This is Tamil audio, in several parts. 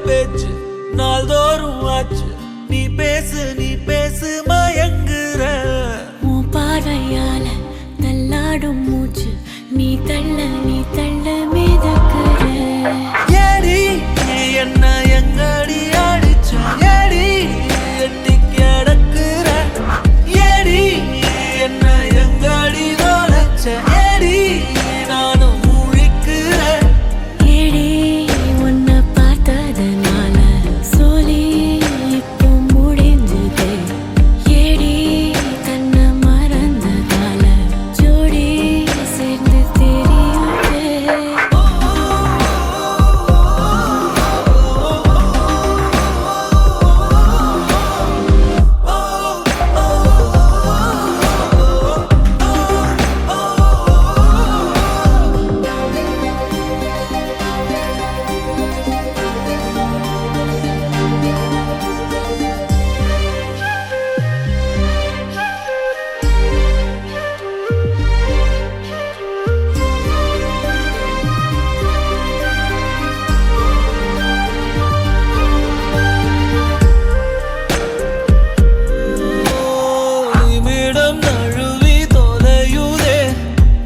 பேச்சு நாள்தோறும் ஆச்சு. நீ பேசு மயங்குற. உன் பார்வையால தள்ளாடும் மூச்சு நீ தள்ள மிதக்குற. ஏடி என்ன எங்கடி அடிச்ச? ஏடி எட்டி கிடக்குற? ஏடி என்ன எங்கடி தொலைச்ச? ஏடி நானும் முழிக்கிறேன். ஏடி உன்னை பார்த்ததனால சோலி இப்போ முடிஞ்சது. ஏடி தன்னை மறந்ததால ஜோடி சேர்ந்து தெரியுது. நிமிடம் நழுவி தொலையுதே.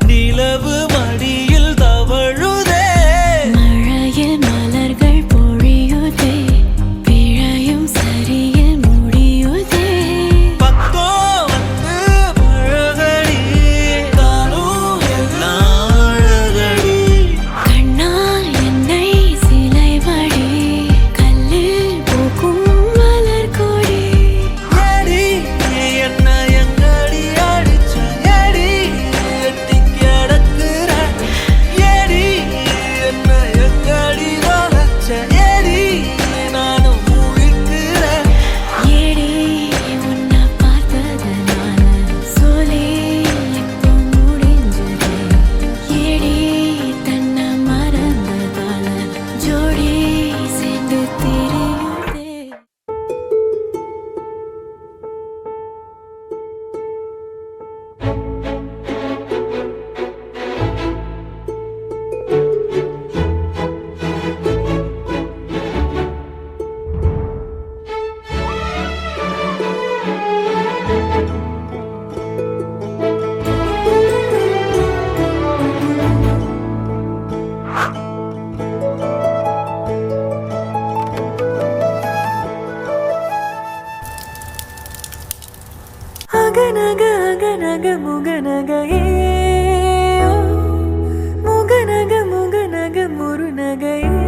நிலவு மடியில் தவழுதே. மழையில் மலர்கள் பொழியுதே. பிழையும் சரியில் முடியுதே. பக்கம் வந்து பழகடி. தானும் எல்லாம் அழகடி. கண்ணால் என்னை சிலைவடி. கல்லில் பூக்கும் மலர் கொடி. ஏடி என்ன எங்கடி அடிச்ச? ஏடி எட்டி கிடக்குற? ஏடி என்ன எங்கடி தொலைச்ச? ஏடி நானும் முழிக்கிறேன். ஏடி உன்னை பார்த்ததனால சோலி இப்போ முடிஞ்சது. ஏடி தன்னை மறந்ததால ஜோடி சேர்ந்து தெரியுதே. அகநக முகநகையே. முகநக முருநகையே.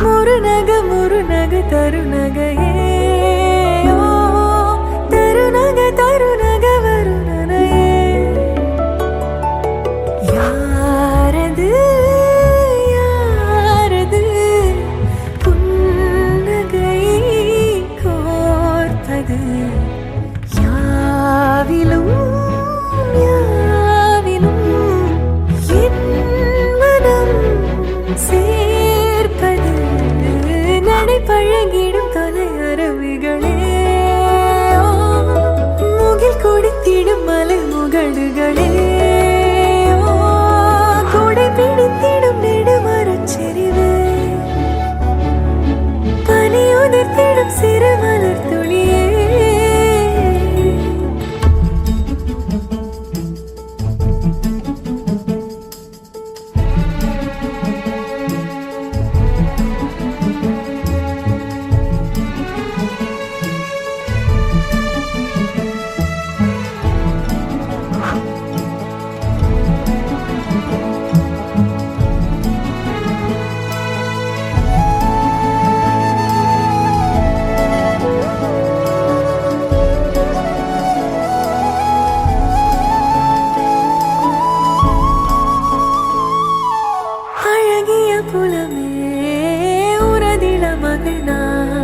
முருநக தருநகையே. தருநக வருணனையே. யாரது புன்னகை கோர்த்தது? யாவிலும் என் மனம் சேர்ப்பது. நடைபழகிடும் தொலை அரவுகளே. முகில் கொடுத்திடும் மலை முகடுகளே. கொடை பிடித்திடும் நெடுமரச் செறிவு. பனி உதிர்த்திடும் சிறு மலர் துளியே. அழகிய புலமே உரதில மகள் நான்.